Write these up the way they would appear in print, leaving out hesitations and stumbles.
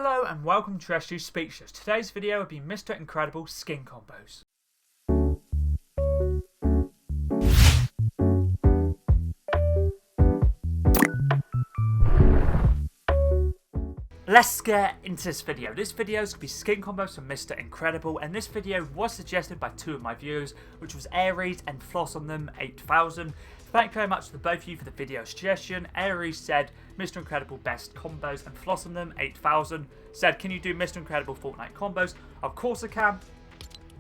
Hello and welcome to SU Speechless. Today's video will be Mr. Incredible skin combos. Let's get into this video. This video is going to be skin combos from Mr. Incredible, and this video was suggested by two of my viewers, which was Aries and Floss on them 8000. Thank you very much to both of you for the video suggestion. Aries said Mr. Incredible best combos, and Floss on them 8000 said, can you do Mr. Incredible Fortnite combos? Of course I can.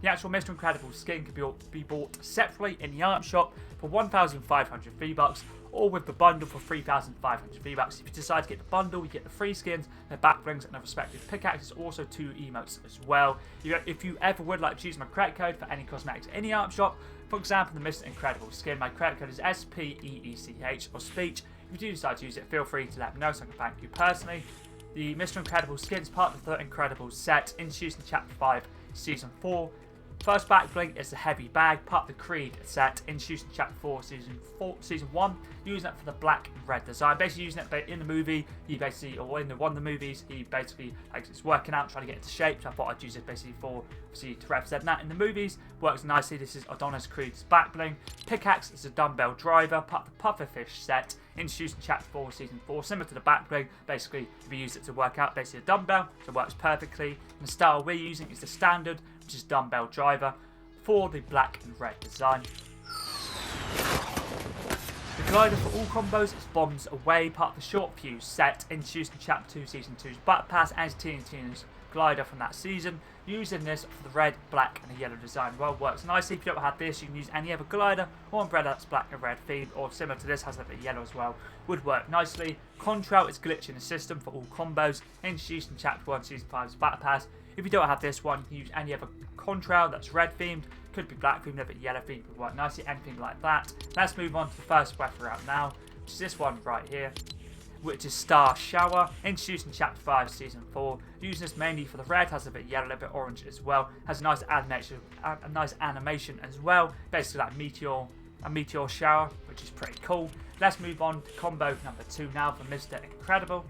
The actual Mr. Incredible skin can be bought separately in the item shop for 1,500 V-Bucks, or with the bundle for 3,500 V-Bucks. If you decide to get the bundle, you get the free skins, the backblings, and the respective pickaxes, also 2 emotes as well. If you ever would like to use my credit code for any cosmetics in the item shop, for example the Mr. Incredible skin, my credit code is SPEECH or Speech. If you do decide to use it, feel free to let me know so I can thank you personally. The Mr. Incredible skin is part of the Incredible set, introduced in Chapter 5, Season 4. First back bling is the heavy bag, part of the Creed set, introduced in Chapter 4, Season 1, using it for the black and red design. Basically using it in the movie, or in one of the movies, he basically is working out, trying to get into shape, so I thought I'd use it basically to represent that in the movies. Works nicely. This is Adonis Creed's back bling. Pickaxe is a dumbbell driver, part of the Pufferfish set, introduced in Chapter 4, Season 4, similar to the back bling. Basically, we use it to work out, basically a dumbbell, so it works perfectly. And the style we're using is the standard, which is dumbbell driver, for the black and red design. The glider for all combos is Bombs Away, part of the Short Fuse set, introduced in Chapter 2, Season 2's Battle Pass, and TNT's glider from that season. Using this for the red, black, and the yellow design. Well, works nicely. If you don't have this, you can use any other glider or umbrella that's black and red themed, or similar to this, has a bit of yellow as well. Would work nicely. Contrail is glitch in the system for all combos, introduced in Chapter 1, Season 5's Battle Pass. If you don't have this one, you can use any other contrail that's red themed, could be black themed, but yellow themed would work nicely, anything like that. Let's move on to the first weapon out now, which is this one right here, which is Star Shower, introduced in Chapter 5, Season 4. Using this mainly for the red, has a bit yellow, a bit orange as well. Has a nice animation as well, basically like a meteor shower, which is pretty cool. Let's move on to combo number 2 now for Mr. Incredible.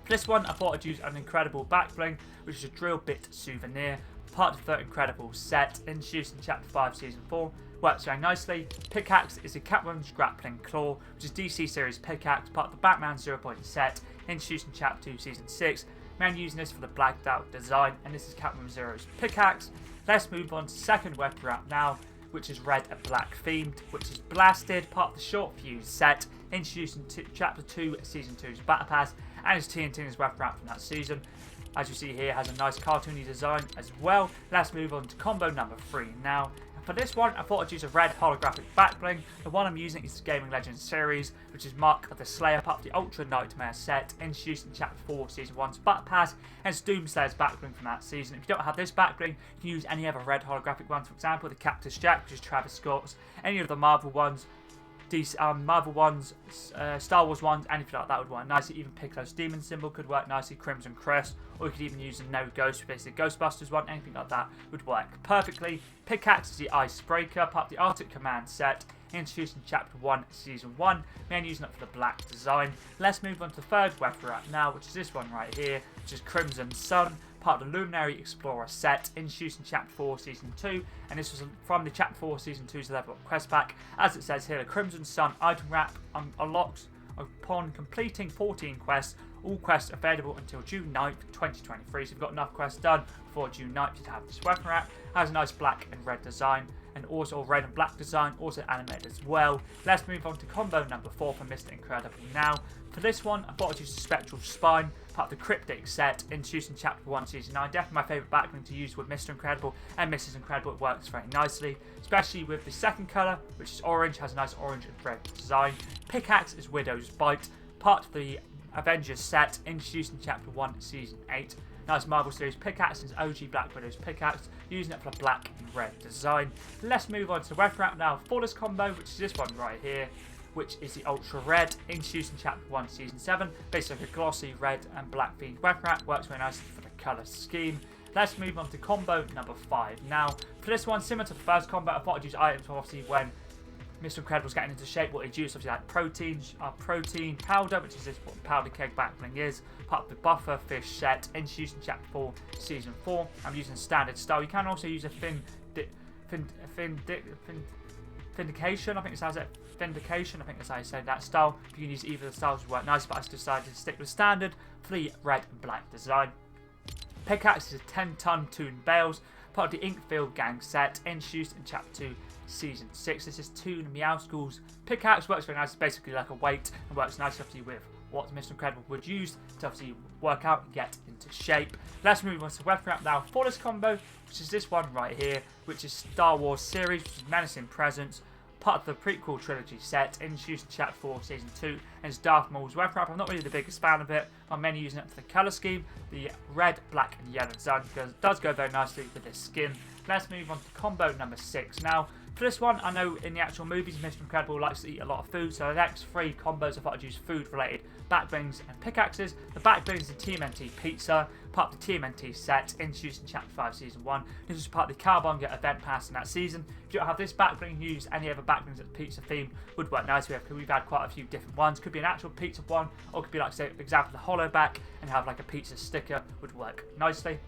For this one, I thought I'd use an Incredible back bling, which is a drill bit souvenir, part of the Incredible set, introduced in Chapter 5, Season 4. Works very nicely. Pickaxe is a Catwoman's Grappling Claw, which is DC series pickaxe, part of the Batman 0 Point set, introduced in Chapter 2, Season 6. Man using this for the blacked out design, and this is Catwoman Zero's pickaxe. Let's move on to the second weapon wrap now, which is red and black themed, which is Blasted, part of the Short Fuse set, introduced in Chapter 2, Season 2's Battle Pass, and is TNT's weapon wrap from that season. As you see here, has a nice cartoony design as well. Let's move on to combo number 3 now. For this one, I thought I'd use a red holographic back bling. The one I'm using is the Gaming Legends series, which is Mark of the Slayer, part of the Ultra Nightmare set, introduced in Chapter 4, Season 1's Battle Pass, and it's Doomslayer's back bling from that season. If you don't have this back bling, you can use any other red holographic ones, for example, the Cactus Jack, which is Travis Scott's, any of the Marvel ones, Star Wars ones, anything like that would work nicely. Even Piccolo's demon symbol could work nicely, Crimson Crest, or you could even use a No Ghost, basically Ghostbusters one, anything like that would work perfectly. Pickaxe is the Icebreaker, part of the Arctic Command set, introduced in Chapter 1, Season 1, mainly using it for the black design. Let's move on to the third weapon wrap now, which is this one right here, which is Crimson Sun, part of the Luminary Explorer set, introduced in Chapter 4, Season 2, and this was from the Chapter 4, Season 2's Level Up quest pack. As it says here, the Crimson Sun item wrap unlocks upon completing 14 quests, all quests available until June 9th, 2023, so if you've got enough quests done before June 9th to have this weapon wrap. It has a nice black and red design, and also red and black design, also animated as well. Let's move on to combo number 4 for Mr. Incredible now. For this one, I thought I'd use the Spectral Spine, part of the Cryptic set, introduced in Chapter 1, Season 9. Definitely my favourite backbling to use with Mr. Incredible and Mrs. Incredible. It works very nicely, especially with the second colour, which is orange, has a nice orange and red design. Pickaxe is Widow's Bite, part of the Avengers set, introduced in Chapter 1, Season 8. Nice Marvel series pickaxe is OG Black Widow's pickaxe, using it for the black and red design. Let's move on to the weapon wrap now for this combo, which is this one right here, which is the Ultra Red, introduced in Chapter 1, Season 7. Basically like a glossy red and black themed weapon wrap, works very nicely for the colour scheme. Let's move on to combo number 5 now. For this one, similar to the first combo, I thought I'd use items obviously when Mr. Incredible's getting into shape, what he'd use, obviously like protein powder, which is this what powder keg back bling is, part of the buffer fish set, introduced in Chapter 4, Season 4. I'm using standard style. You can also use a vindication, I think it sounds like vindication, I think that's how you say that style. You can use either of the styles, would work nice, but I decided to stick with standard for the red and black design. Pickaxe is a 10-ton Toon Bales, part of the Inkfield gang set, introduced in Chapter 2, Season 6. This is Toon Meow School's pickaxe, works very nice, it's basically like a weight, and works nicely obviously with what Mr. Incredible would use to obviously work out and get into shape. Let's move on to the weapon wrap now for this combo, which is this one right here, which is Star Wars series, which is Menacing Presence, part of the prequel trilogy set, introduced in Chapter 4, Season 2, and it's Darth Maul's weapon wrap. I'm not really the biggest fan of it. I'm mainly using it for the colour scheme. The red, black, and yellow design does go very nicely with this skin. Let's move on to combo number 6 now. For this one, I know in the actual movies, Mr. Incredible likes to eat a lot of food, so the next 3 combos I thought I'd use food-related backblings and pickaxes. The backblings is the TMNT pizza, part of the TMNT set, introduced in Chapter 5, Season 1. This is part of the Carbonga event pass in that season. If you don't have this backbling, use any other backblings that the pizza theme would work nice with, because we've had quite a few different ones. Could be an actual pizza one, or could be like, say, for example, the hollow back, and have like a pizza sticker would work nicely.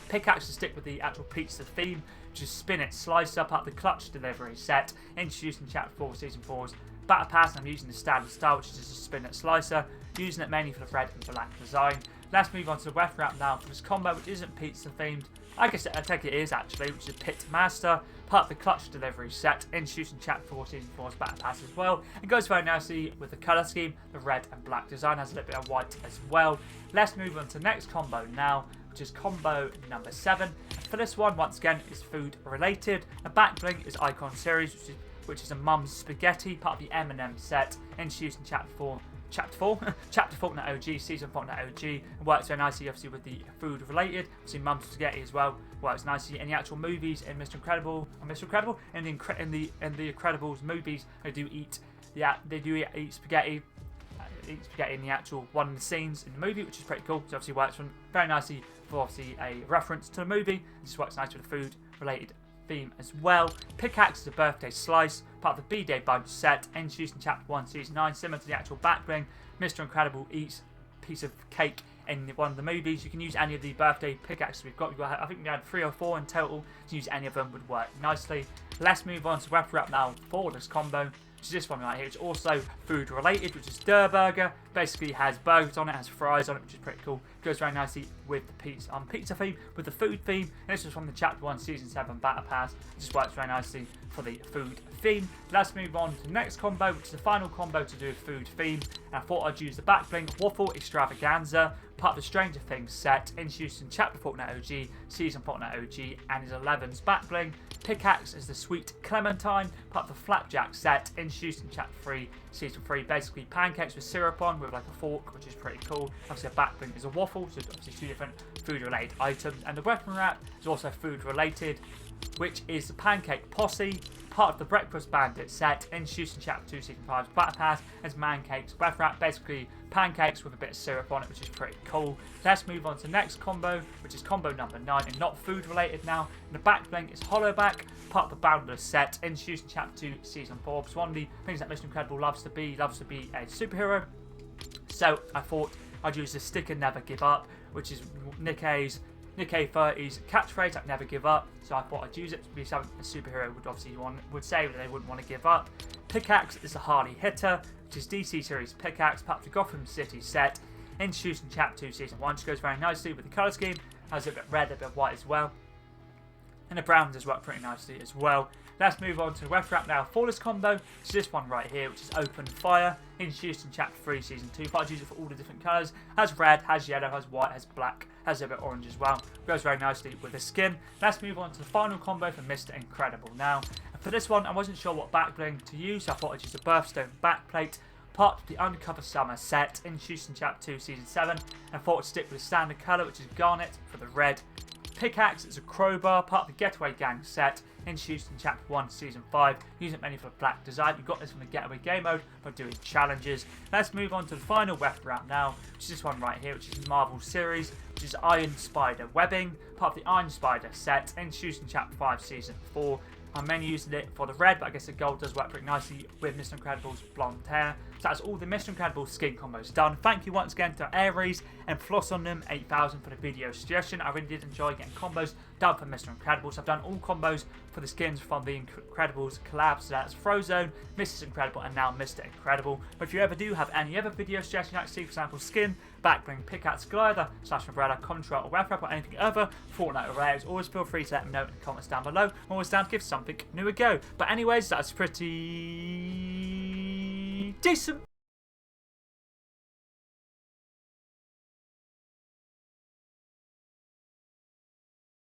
Pickaxe to stick with the actual pizza theme, which is Spin It Slicer, part of the Clutch Delivery set, introduced in Chapter 4, Season 4's Battle Pass, and I'm using the standard style, which is just a Spin It Slicer, using it mainly for the red and black design. Let's move on to the weapon wrap now for this combo, which isn't pizza themed. I guess I take it is actually, which is Pit Master, part of the Clutch Delivery set, introduced in Chapter 4, Season 4's Battle Pass as well. It goes very nicely with the colour scheme. The red and black design has a little bit of white as well. Let's move on to the next combo now, which is combo number 7. For this one, once again, is food related. The back bling is Icon Series, which is a Mum's Spaghetti, part of the M&M set, introduced in Chapter 4, Chapter Fortnite OG, Season Fortnite OG. It works very nicely, obviously, with the food related. Obviously, Mum's Spaghetti as well works nicely in the actual movies in Mr. Incredible, in the Incredibles movies. They do eat spaghetti. Eat spaghetti in the actual one of the scenes in the movie, which is pretty cool. So obviously works very nicely for obviously a reference to the movie. It just works nice with the food related theme as well. Pickaxe is a birthday slice, part of the B-Day bunch set, introduced in Chapter 1, Season 9, similar to the actual backbling. Mr. Incredible eats a piece of cake in one of the movies. You can use any of the birthday pickaxes we've got. I think we had 3 or 4 in total. To use any of them would work nicely. Let's move on to weapon wrap now for this combo, which is this one right here, which is also food related, which is Der Burger. Basically has burgers on it, has fries on it, which is pretty cool. Goes very nicely with the pizza theme, with the food theme. And this is from the Chapter 1, Season 7 Battle Pass. It just works very nicely for the food theme. Let's move on to the next combo, which is the final combo to do with food theme. And I thought I'd use the Backbling Waffle Extravaganza, part of the Stranger Things set, introduced in Chapter Fortnite OG, Season Fortnite OG, and is 11's Backbling. Pickaxe is the Sweet Clementine, part of the Flapjack set, introduced in Chapter 3, Season 3. Basically pancakes with syrup on, with like a fork, which is pretty cool. Obviously a backbling is a waffle, so obviously 2 different food related items. And the weapon wrap is also food related, which is the Pancake Posse, part of the Breakfast Bandit set, introduced in Chapter 2, Season 5's Battle Pass, as Mancakes weapon wrap. Basically pancakes with a bit of syrup on it, which is pretty cool. Let's move on to the next combo, which is combo number 9, and not food related now. And the back bling is Hollowback, part of the Boundless set, introduced in Chapter 2, Season 4. It's one of the things that Mr. Incredible loves to be a superhero. So I thought I'd use the Stick and Never Give Up, which is Nick A30's catchphrase, like never give up. So I thought I'd use it to be something a superhero would obviously would say that they wouldn't want to give up. Pickaxe is the Harley Hitter, which is DC series pickaxe, part of the Gotham City set, introduced in Chapter 2, Season 1. Just goes very nicely with the colour scheme. Has a bit red, a bit white as well. And the brown does work pretty nicely as well. Let's move on to the weapon wrap now for this combo. It's this one right here, which is Open Fire, introduced in Chapter 3, Season 2. But I'd use it for all the different colours. Has red, has yellow, has white, has black, has a bit orange as well. Goes very nicely with the skin. Let's move on to the final combo for Mr. Incredible now. And for this one, I wasn't sure what back bling to use, so I thought I'd use a Birthstone backplate, part of the Undercover Summer set, introduced in Chapter 2, Season 7. And I thought I'd stick with the standard colour, which is Garnet for the red. Pickaxe is a crowbar, part of the Getaway Gang set, introduced in Chapter 1, Season 5. Use it mainly for black design. You got this from the Getaway game mode for doing challenges. Let's move on to the final weapon wrap now, which is this one right here, which is Marvel series, which is Iron Spider Webbing, part of the Iron Spider set, introduced in Chapter 5, Season 4. I'm mainly using it for the red, but I guess the gold does work pretty nicely with Mr. Incredible's blonde hair. So that's all the Mr. Incredible skin combos done. Thank you once again to Aries and Floss on them 8000 for the video suggestion. I really did enjoy getting combos done for Mr. Incredible. So I've done all combos for the skins from the Incredibles collab. So that's Frozone, Mrs. Incredible, and now Mr. Incredible. But if you ever do have any other video suggestions you'd like to see, for example, skin, backbling, pickaxe, glider, slash umbrella, contrail, or wrap up, or anything other, Fortnite or Royale, always feel free to let me know in the comments down below. I'm always down to give something new a go. But anyways, that's pretty decent.